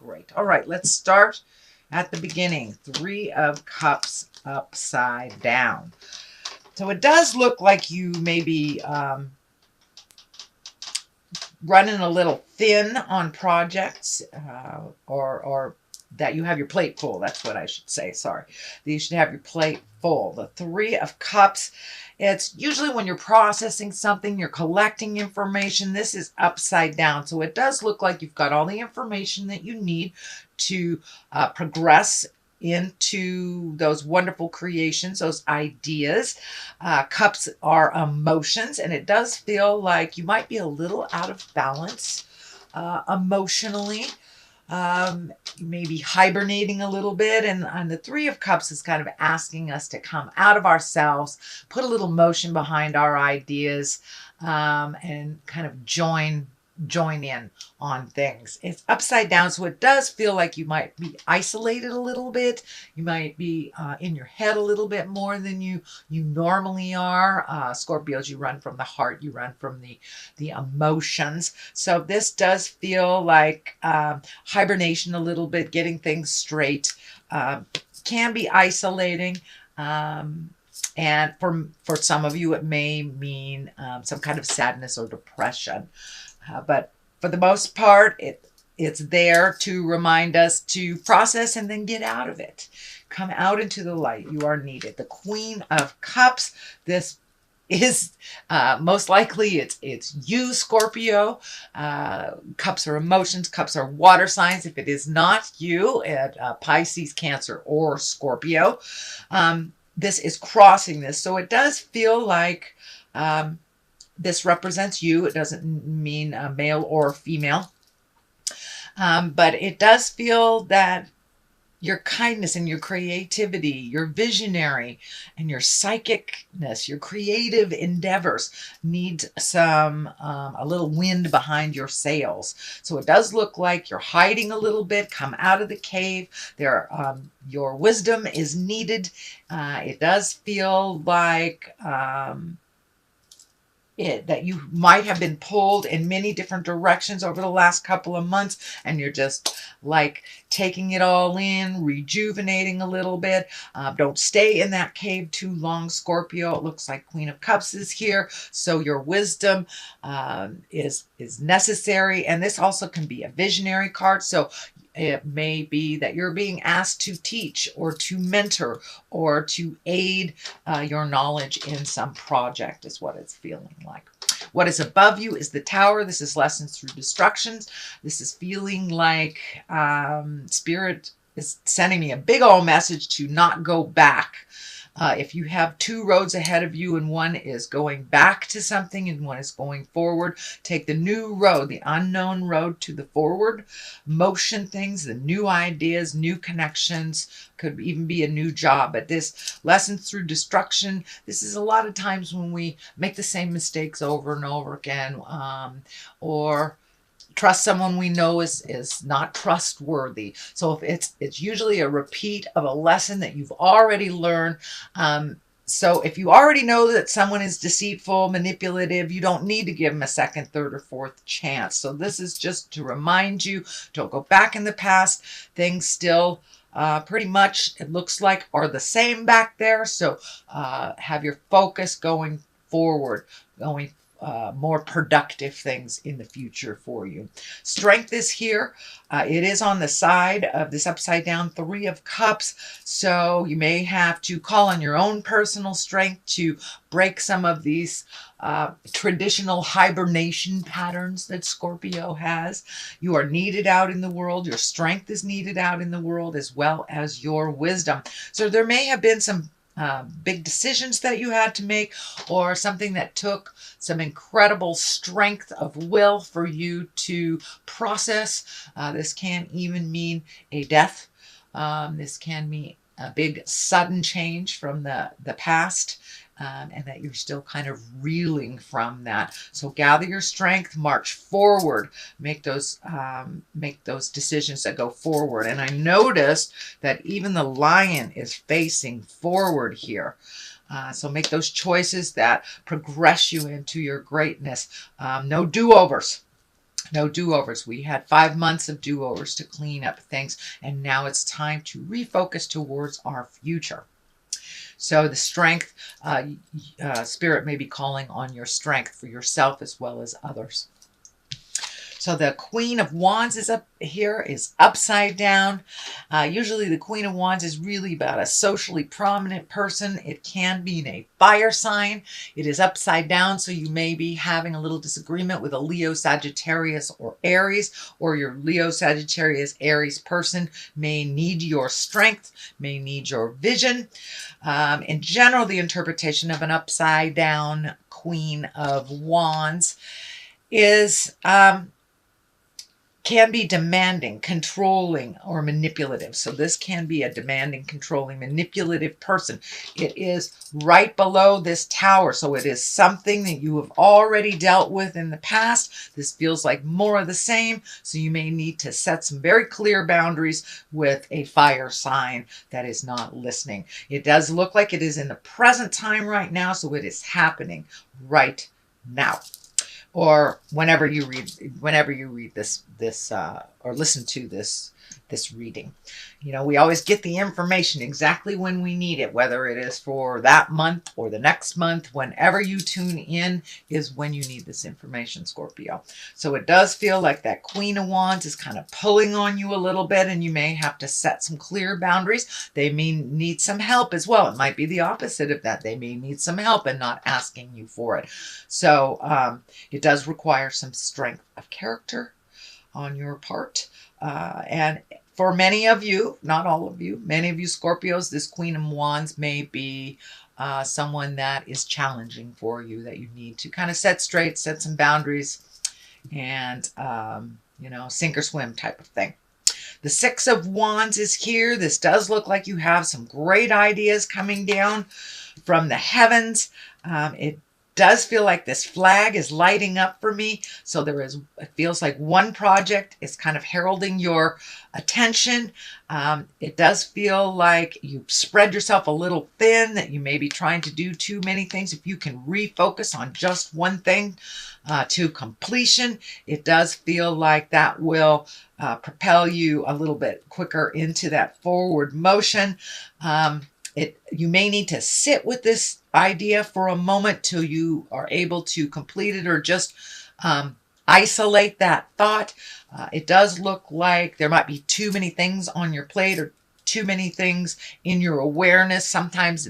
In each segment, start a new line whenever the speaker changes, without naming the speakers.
great. All right, let's start at the beginning. Three of Cups upside down. So it does look like you may be running a little thin on projects, or that you have your plate full. That's what I should say. Sorry. You should have your plate full. The Three of Cups, it's usually when you're processing something, you're collecting information. This is upside down. So it does look like you've got all the information that you need to progress into those wonderful creations, those ideas. Cups are emotions, and it does feel like you might be a little out of balance emotionally. Maybe hibernating a little bit, and the Three of Cups is kind of asking us to come out of ourselves, put a little motion behind our ideas, and kind of join in on things. It's upside down, so it does feel like you might be isolated a little bit. You might be in your head a little bit more than you normally are. Scorpios, you run from the heart, you run from the emotions. So this does feel like hibernation a little bit, getting things straight. Can be isolating. And for some of you, it may mean some kind of sadness or depression. But for the most part, it's there to remind us to process and then get out of it. Come out into the light. You are needed. The Queen of Cups, this is most likely it's you, Scorpio. Cups are emotions. Cups are water signs. If it is not you, Pisces, Cancer, or Scorpio, this is crossing this. So it does feel like this represents you. It doesn't mean male or female. But it does feel that your kindness and your creativity, your visionary and your psychicness, your creative endeavors need some, a little wind behind your sails. So it does look like you're hiding a little bit. Come out of the cave. Your wisdom is needed. It does feel like that you might have been pulled in many different directions over the last couple of months, and you're just like taking it all in, rejuvenating a little bit. Don't stay in that cave too long, Scorpio. It looks like Queen of Cups is here, so your wisdom is necessary. And this also can be a visionary card, so it may be that you're being asked to teach or to mentor or to aid your knowledge in some project is what it's feeling like. What is above you is the Tower. This is lessons through destructions. This is feeling like Spirit is sending me a big old message to not go back. If you have two roads ahead of you and one is going back to something and one is going forward, take the new road, the unknown road to the forward motion things, the new ideas, new connections, could even be a new job. But this lessons through destruction, this is a lot of times when we make the same mistakes over and over again, or trust someone we know is not trustworthy. So if it's usually a repeat of a lesson that you've already learned. So if you already know that someone is deceitful, manipulative, you don't need to give them a second, third, or fourth chance. So this is just to remind you, don't go back in the past. Things still pretty much, it looks like, are the same back there. So have your focus going forward, more productive things in the future for you. Strength is here. It is on the side of this upside down Three of Cups. So you may have to call on your own personal strength to break some of these traditional hibernation patterns that Scorpio has. You are needed out in the world. Your strength is needed out in the world, as well as your wisdom. So there may have been some big decisions that you had to make, or something that took some incredible strength of will for you to process. This can even mean a death. This can mean a big sudden change from the past. And that you're still kind of reeling from that. So gather your strength, march forward, make those decisions that go forward. And I noticed that even the lion is facing forward here. So make those choices that progress you into your greatness. No do-overs. No do-overs. We had 5 months of do-overs to clean up things, and now it's time to refocus towards our future. So the strength, spirit may be calling on your strength for yourself as well as others. So the Queen of Wands is up here, is upside down. Usually the Queen of Wands is really about a socially prominent person. It can be in a fire sign. It is upside down, so you may be having a little disagreement with a Leo, Sagittarius, or Aries, or your Leo, Sagittarius, Aries person may need your strength, may need your vision. In general, the interpretation of an upside down Queen of Wands is can be demanding, controlling, or manipulative. So this can be a demanding, controlling, manipulative person. It is right below this tower. So it is something that you have already dealt with in the past. This feels like more of the same. So you may need to set some very clear boundaries with a fire sign that is not listening. It does look like it is in the present time right now. So it is happening right now. Or whenever you read this or listen to this reading. You know, we always get the information exactly when we need it, whether it is for that month or the next month. Whenever you tune in is when you need this information, Scorpio. So it does feel like that Queen of Wands is kind of pulling on you a little bit, and you may have to set some clear boundaries. They may need some help as well. It might be the opposite of that. They may need some help and not asking you for it. So it does require some strength of character on your part. And for many of you, not all of you, many of you Scorpios, this Queen of Wands may be someone that is challenging for you, that you need to kind of set straight, set some boundaries, and, you know, sink or swim type of thing. The Six of Wands is here. This does look like you have some great ideas coming down from the heavens. It does feel like this flag is lighting up for me. So it feels like one project is kind of heralding your attention. It does feel like you've spread yourself a little thin, that you may be trying to do too many things. If you can refocus on just one thing to completion, it does feel like that will propel you a little bit quicker into that forward motion. You may need to sit with this idea for a moment till you are able to complete it, or just isolate that thought. It does look like there might be too many things on your plate, or too many things in your awareness. Sometimes,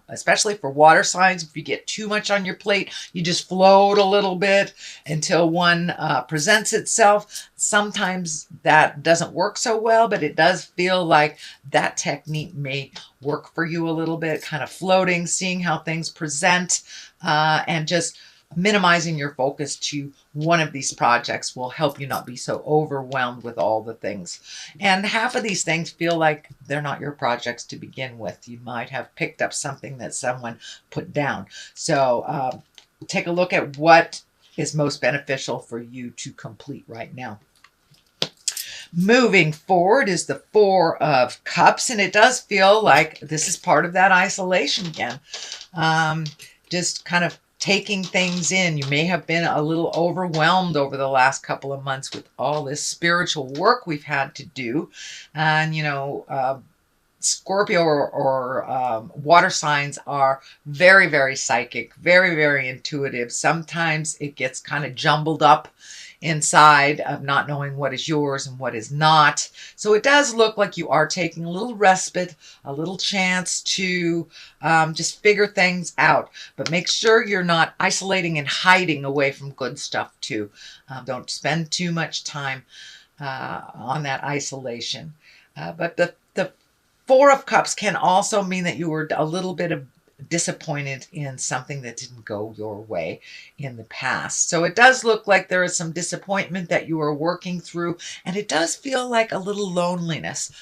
especially for water signs, if you get too much on your plate, you just float a little bit until one presents itself. Sometimes that doesn't work so well, but it does feel like that technique may work for you a little bit, kind of floating, seeing how things present, and just minimizing your focus to one of these projects will help you not be so overwhelmed with all the things. And half of these things feel like they're not your projects to begin with. You might have picked up something that someone put down. So take a look at what is most beneficial for you to complete right now. Moving forward is the Four of Cups, and it does feel like this is part of that isolation again. Just kind of taking things in. You may have been a little overwhelmed over the last couple of months with all this spiritual work we've had to do. And, you know, Scorpio or water signs are very, very psychic, very, very intuitive. Sometimes it gets kind of jumbled up inside of not knowing what is yours and what is not. So it does look like you are taking a little respite, a little chance to just figure things out. But make sure you're not isolating and hiding away from good stuff too. Don't spend too much time on that isolation. But the Four of Cups can also mean that you were a little bit disappointed in something that didn't go your way in the past. So it does look like there is some disappointment that you are working through, and it does feel like a little loneliness,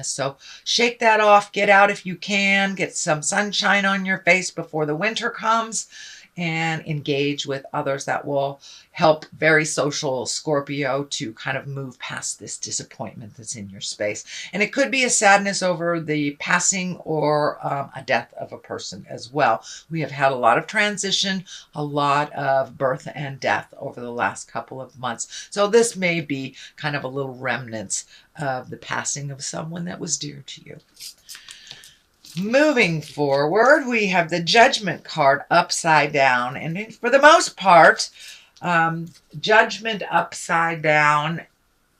So shake that off, get out if you can, get some sunshine on your face before the winter comes, and engage with others that will help very social Scorpio to kind of move past this disappointment that's in your space. And it could be a sadness over the passing or a death of a person as well. We have had a lot of transition, a lot of birth and death over the last couple of months. So this may be kind of a little remnants of the passing of someone that was dear to you. Moving forward, we have the Judgment card upside down. And for the most part, Judgment upside down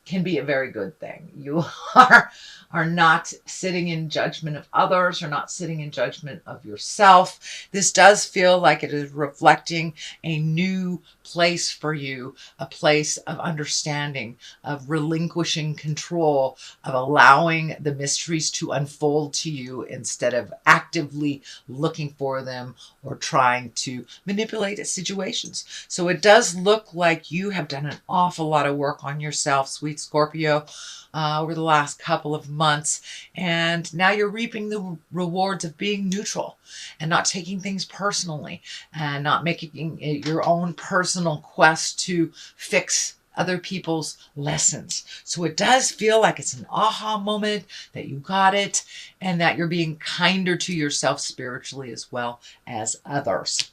can be a very good thing. You are not sitting in judgment of others, or not sitting in judgment of yourself. This does feel like it is reflecting a new place for you, a place of understanding, of relinquishing control, of allowing the mysteries to unfold to you instead of actively looking for them or trying to manipulate situations. So it does look like you have done an awful lot of work on yourself, sweet Scorpio, over the last couple of months, and now you're reaping the rewards of being neutral and not taking things personally and not making it your own personal quest to fix other people's lessons. So it does feel like it's an aha moment, that you got it, and that you're being kinder to yourself spiritually as well as others.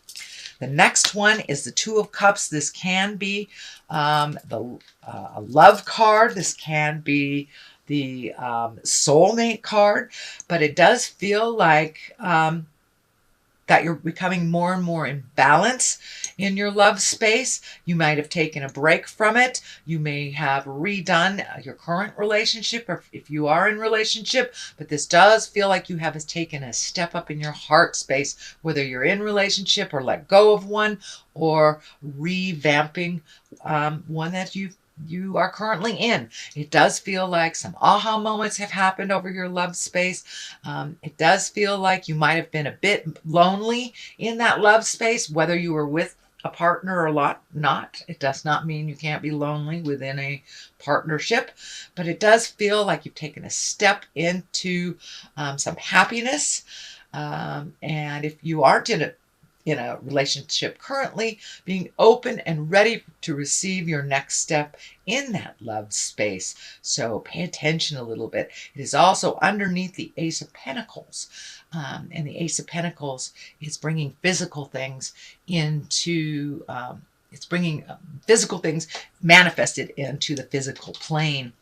The next one is the Two of Cups. This can be a love card. This can be the soulmate card. But it does feel like that you're becoming more and more in balance in your love space. You might have taken a break from it. You may have redone your current relationship, or if you are in relationship, but this does feel like you have taken a step up in your heart space, whether you're in relationship or let go of one, or revamping one that you are currently in. It does feel like some aha moments have happened over your love space. It does feel like you might have been a bit lonely in that love space, whether you were with a partner or not. It does not mean you can't be lonely within a partnership, but it does feel like you've taken a step into some happiness. And if you aren't in a relationship currently, being open and ready to receive your next step in that love space. So pay attention a little bit. It is also underneath the Ace of Pentacles. And the Ace of Pentacles is bringing physical things into, it's bringing physical things manifested into the physical plane.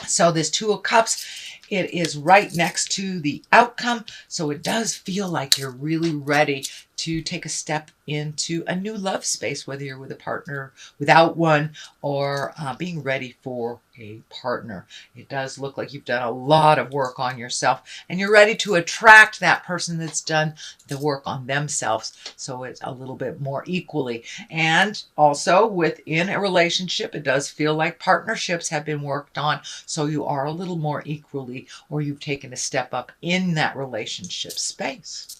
So this Two of Cups, it is right next to the outcome. So it does feel like you're really ready to take a step into a new love space, whether you're with a partner, without one, or being ready for a partner. It does look like you've done a lot of work on yourself, and you're ready to attract that person that's done the work on themselves. So it's a little bit more equally. And also within a relationship, it does feel like partnerships have been worked on. So you are a little more equally, or you've taken a step up in that relationship space.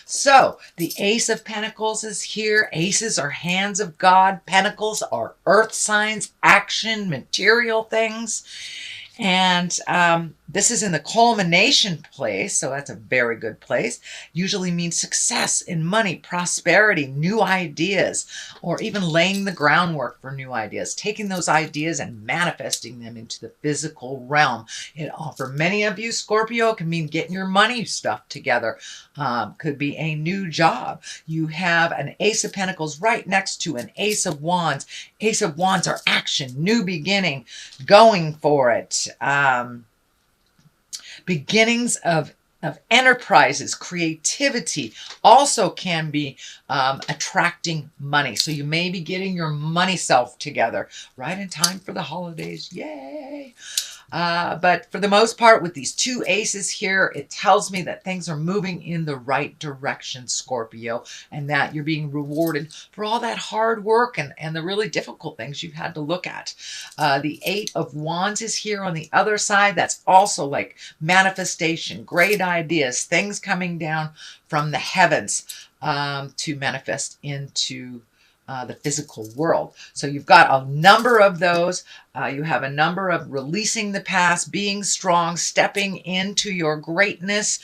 So the Ace of Pentacles is here. Aces are hands of God. Pentacles are earth signs, action, material things. And this is in the culmination place, so that's a very good place. Usually means success in money, prosperity, new ideas, or even laying the groundwork for new ideas, taking those ideas and manifesting them into the physical realm. It, for many of you, Scorpio, can mean getting your money stuff together. Could be a new job. You have an Ace of Pentacles right next to an Ace of Wands. Ace of Wands are action, new beginning, going for it. Beginnings of enterprises, creativity also can be attracting money. So you may be getting your money self together right in time for the holidays. Yay! But for the most part, with these two aces here, it tells me that things are moving in the right direction, Scorpio, and that you're being rewarded for all that hard work and the really difficult things you've had to look at. The Eight of Wands is here on the other side. That's also like manifestation, great ideas, things coming down from the heavens to manifest into the physical world. So you've got a number of those. You have a number of releasing the past, being strong, stepping into your greatness,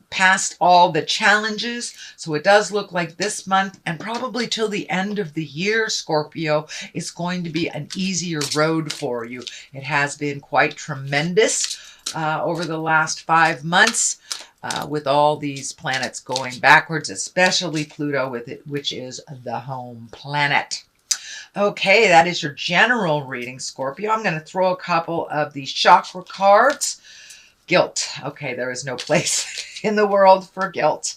past all the challenges. So it does look like this month and probably till the end of the year, Scorpio, is going to be an easier road for you. It has been quite tremendous over the last 5 months. With all these planets going backwards, especially Pluto with it, which is the home planet. Okay, that is your general reading, Scorpio. I'm going to throw a couple of these chakra cards. Guilt. Okay, there is no place in the world for guilt.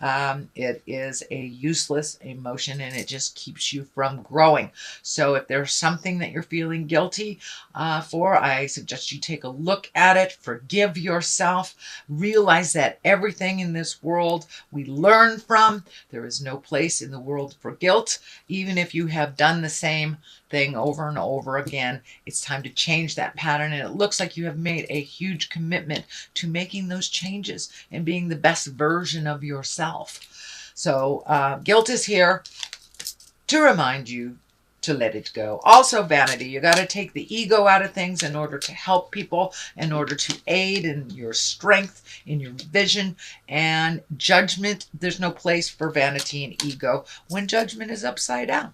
It is a useless emotion and it just keeps you from growing. So if there's something that you're feeling guilty for, I suggest you take a look at it, forgive yourself, realize that everything in this world we learn from. There is no place in the world for guilt. Even if you have done the same thing over and over again, it's time to change that pattern. And it looks like you have made a huge commitment to making those changes and being the best version of yourself. So guilt is here to remind you to let it go. Also vanity. You got to take the ego out of things in order to help people, in order to aid in your strength, in your vision. And judgment, there's no place for vanity and ego when judgment is upside down.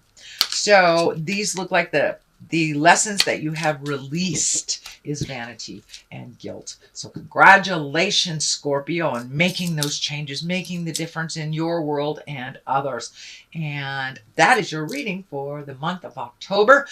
So these look like the lessons that you have released is vanity and guilt. So congratulations, Scorpio, on making those changes, making the difference in your world and others. And that is your reading for the month of October.